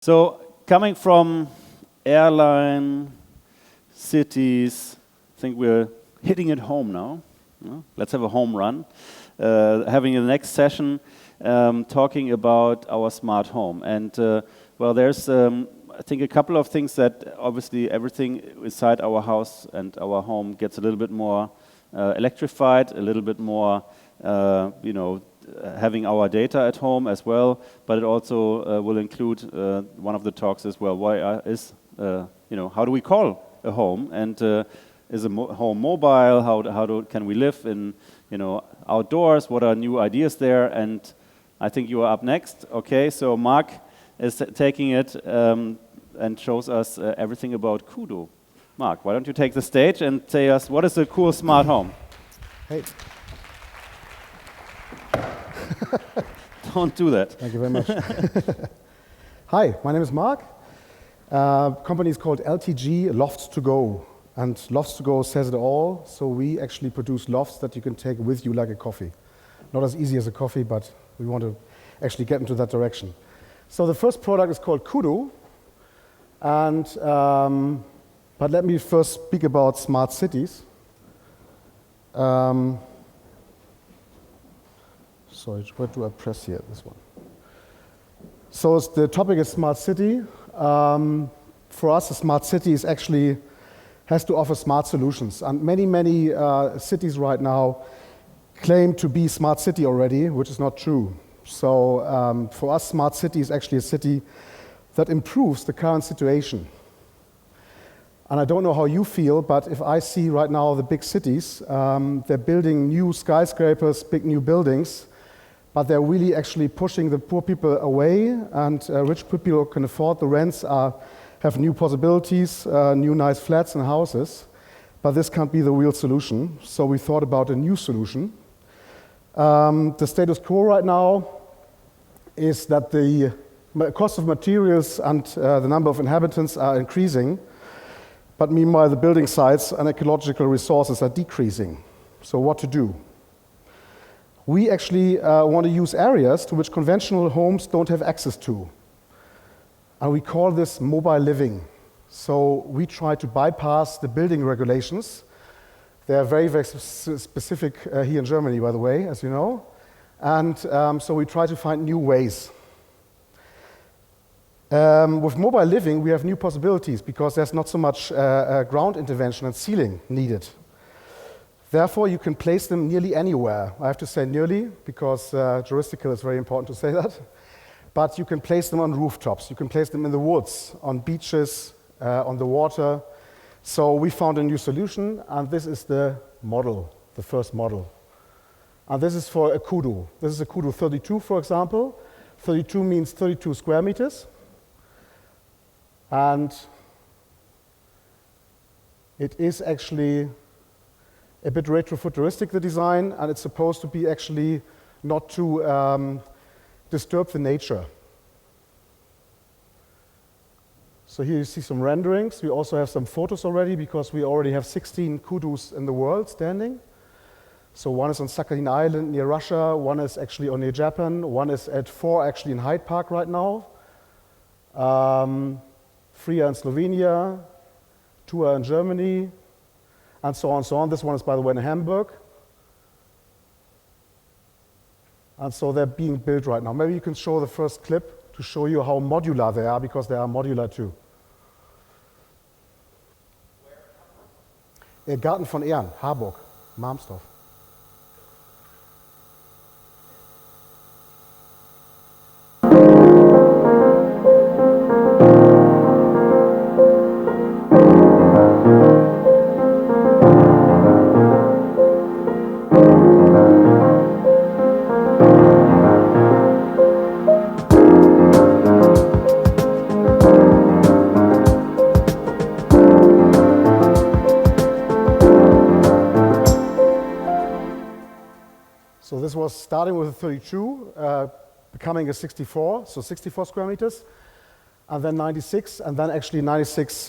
So coming from airline, cities, I think we're hitting it home now. Let's have a home run. Having the next session talking about our smart home. And well, there's I think a couple of things that obviously everything inside our house and our home gets a little bit more electrified, a little bit more, having our data at home as well. But it also will include one of the talks as well. How do we call a home? And is a home mobile? Can we live in outdoors? What are new ideas there? And I think you are up next. Okay, so Mark is taking it and shows us everything about Kudu. Mark, why don't you take the stage and say us what is a cool smart home? Hey. Don't do that. Thank you very much. Hi, my name is Mark. Company is called LTG Lofts to Go. And Lofts to Go says it all. So we actually produce lofts that you can take with you like a coffee. Not as easy as a coffee, but we want to actually get into that direction. So the first product is called Kudu. And but let me first speak about smart cities. Sorry, where do I press here? This one. So the topic is smart city. For us, a smart city is actually has to offer smart solutions. And many cities right now claim to be smart city already, which is not true. So for us, smart city is actually a city that improves the current situation. And I don't know how you feel, but if I see right now the big cities, they're building new skyscrapers, big new buildings, but they're really actually pushing the poor people away, and rich people can afford the rents, have new possibilities, new nice flats and houses, but this can't be the real solution. So we thought about a new solution. The status quo right now is that the cost of materials and the number of inhabitants are increasing, but meanwhile the building sites and ecological resources are decreasing. So what to do? We actually want to use areas to which conventional homes don't have access to. And we call this mobile living. So we try to bypass the building regulations. They are very specific here in Germany, by the way, as you know. And so we try to find new ways. With mobile living, we have new possibilities because there's not so much ground intervention and sealing needed. Therefore, you can place them nearly anywhere. I have to say nearly because juristical is very important to say that. But you can place them on rooftops, you can place them in the woods, on beaches, on the water. So we found a new solution, and this is the model, the first model. And this is for a Kudu. This is a Kudu 32, for example. 32 means 32 square meters. And it is actually a bit retrofuturistic, the design, and it's supposed to be actually not to disturb the nature. So here you see some renderings. We also have some photos already because we already have 16 Kudus in the world standing. So one is on Sakhalin Island near Russia, one is actually near Japan, one is at Hl4 actually in Hyde Park right now. 3 are in Slovenia, 2 are in Germany, and so on and so on. This one is, by the way, in Hamburg. And so they're being built right now. Maybe you can show the first clip to show you how modular they are, because they are modular too. Garten von Ehren, Harburg, Marmsdorf. This was starting with a 32, becoming a 64, so 64 square meters, and then 96, and then actually 96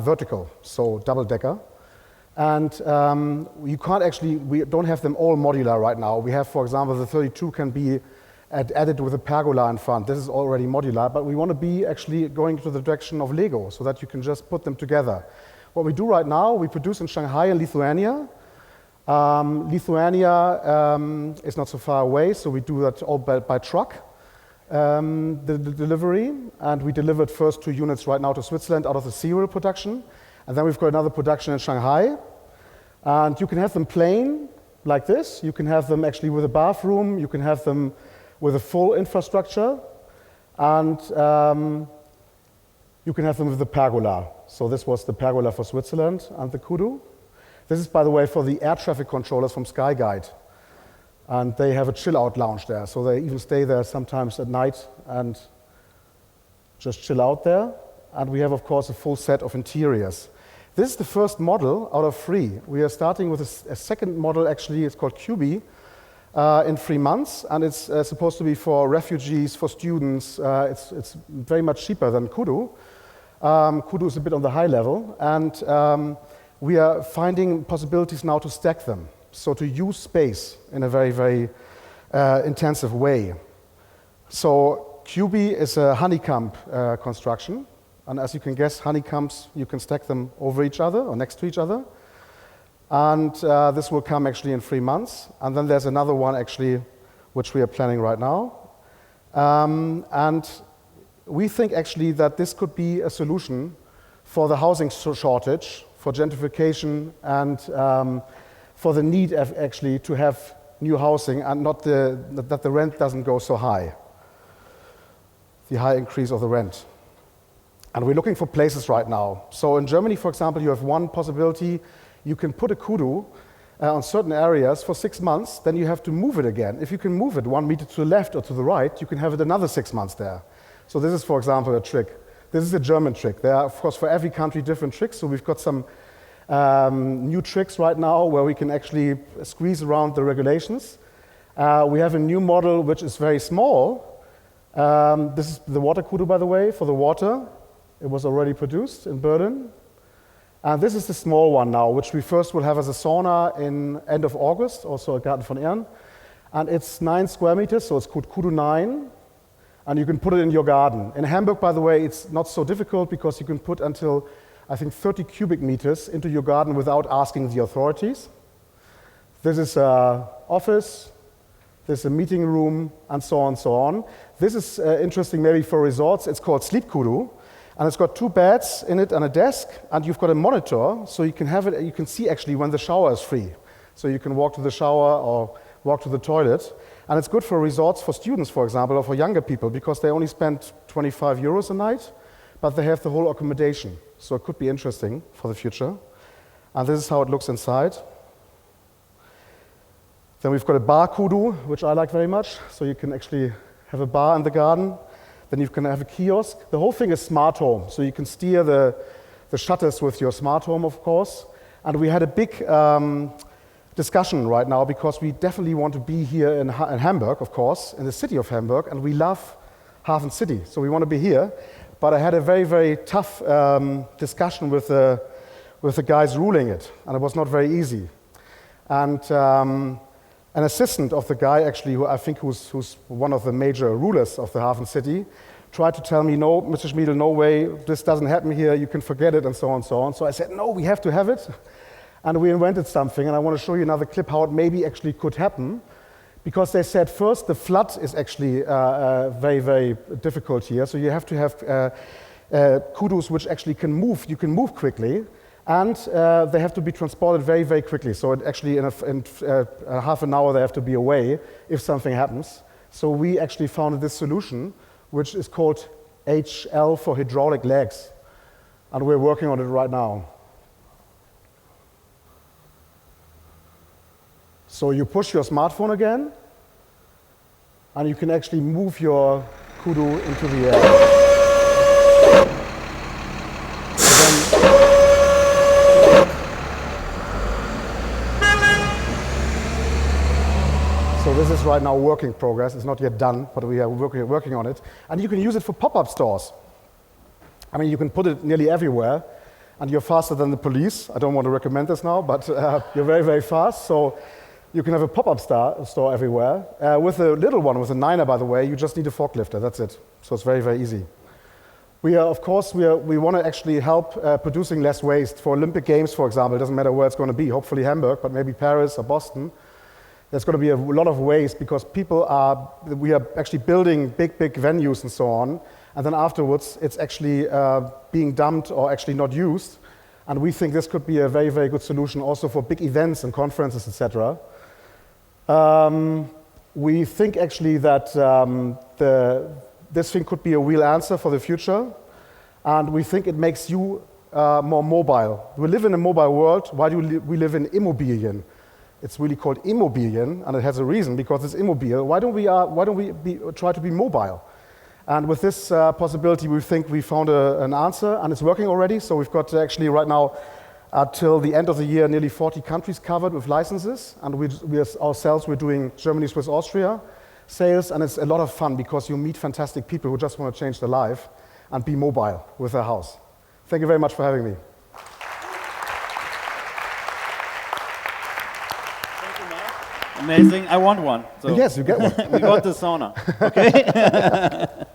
vertical, so double-decker. And you can't actually, we don't have them all modular right now. We have, for example, the 32 can be added with a pergola in front. This is already modular, but we want to be actually going to the direction of Lego so that you can just put them together. What we do right now, we produce in Shanghai and Lithuania. Lithuania is not so far away, so we do that all by truck, the delivery. And we delivered first 2 units right now to Switzerland out of the serial production. And then we've got another production in Shanghai. And you can have them plain, like this. You can have them actually with a bathroom. You can have them with a full infrastructure. And you can have them with the pergola. So this was the pergola for Switzerland and the Kudu. This is, by the way, for the air traffic controllers from Skyguide. And they have a chill-out lounge there. So they even stay there sometimes at night and just chill out there. And we have, of course, a full set of interiors. This is the first model out of 3. We are starting with a second model, actually. It's called QB, in 3 months. And it's supposed to be for refugees, for students. It's very much cheaper than Kudu. Kudu is a bit on the high level. And we are finding possibilities now to stack them. So to use space in a very, very intensive way. So QB is a honeycomb construction. And as you can guess, honeycombs, you can stack them over each other or next to each other. And this will come actually in 3 months. And then there's another one actually, which we are planning right now. And we think actually that this could be a solution for the housing shortage, for gentrification, and for the need actually to have new housing and not that the rent doesn't go so high, the high increase of the rent. And we're looking for places right now. So in Germany, for example, you have one possibility. You can put a Kudu on certain areas for 6 months, then you have to move it again. If you can move it 1 meter to the left or to the right, you can have it another 6 months there. So this is, for example, a trick. This is a German trick. There are, of course, for every country different tricks. So we've got some new tricks right now where we can actually squeeze around the regulations. We have a new model which is very small. This is the water Kudu, by the way, for the water. It was already produced in Berlin. And this is the small one now, which we first will have as a sauna in end of August, also at Garten von Ehren. And it's 9 square meters, so it's called Kudu 9. And you can put it in your garden. In Hamburg, by the way, it's not so difficult because you can put until, I think, 30 cubic meters into your garden without asking the authorities. This is an office, this is a meeting room, and so on and so on. This is interesting maybe for resorts. It's called Sleep Kudu. And it's got 2 beds in it and a desk, and you've got a monitor, so you can have it. You can see actually when the shower is free. So you can walk to the shower or walk to the toilet. And it's good for resorts for students, for example, or for younger people, because they only spend 25 euros a night, but they have the whole accommodation. So it could be interesting for the future. And this is how it looks inside. Then we've got a bar Kudu, which I like very much. So you can actually have a bar in the garden. Then you can have a kiosk. The whole thing is smart home, so you can steer the shutters with your smart home, of course. And we had a big discussion right now because we definitely want to be here in Hamburg, of course, in the city of Hamburg, and we love Hafen City, so we want to be here. But I had a very, very tough discussion with the guys ruling it, and it was not very easy. And an assistant of the guy, actually, who I think who's one of the major rulers of the Hafen City, tried to tell me, no, Mr. Schmiedel, no way, this doesn't happen here, you can forget it, and so on and so on. So I said, no, we have to have it. And we invented something, and I want to show you another clip how it maybe actually could happen. Because they said first, the flood is actually very, very difficult here. So you have to have Kudus which actually can move. You can move quickly. And they have to be transported very, very quickly. So it actually, in half an hour, they have to be away if something happens. So we actually found this solution, which is called Hl4 Hydraulic Legs. And we're working on it right now. So you push your smartphone again, and you can actually move your Kudu into the air. So this is right now work in progress. It's not yet done, but we are working on it. And you can use it for pop-up stores. I mean, you can put it nearly everywhere, and you're faster than the police. I don't want to recommend this now, but you're very, very fast. So You can have a pop-up store everywhere. With a little one, with a 9er, by the way, you just need a forklifter, that's it. So it's very, very easy. We are, of course, we want to actually help producing less waste. For Olympic Games, for example, it doesn't matter where it's going to be, hopefully Hamburg, but maybe Paris or Boston. There's going to be a lot of waste because we are actually building big, big venues and so on, and then afterwards it's actually being dumped or actually not used. And we think this could be a very, very good solution also for big events and conferences, etc. We think actually that this thing could be a real answer for the future, and we think it makes you more mobile. We live in a mobile world. Why do we live in Immobilien? It's really called Immobilien, and it has a reason, because it's immobile. Why don't we try to be mobile? And with this possibility, we think we found an answer, and it's working already. So we've got actually right now, till the end of the year, nearly 40 countries covered with licenses, and we're doing Germany, Swiss, Austria sales, and it's a lot of fun because you meet fantastic people who just want to change their life and be mobile with their house. Thank you very much for having me. Amazing. I want one. So yes, you get one. we got the sauna. Okay.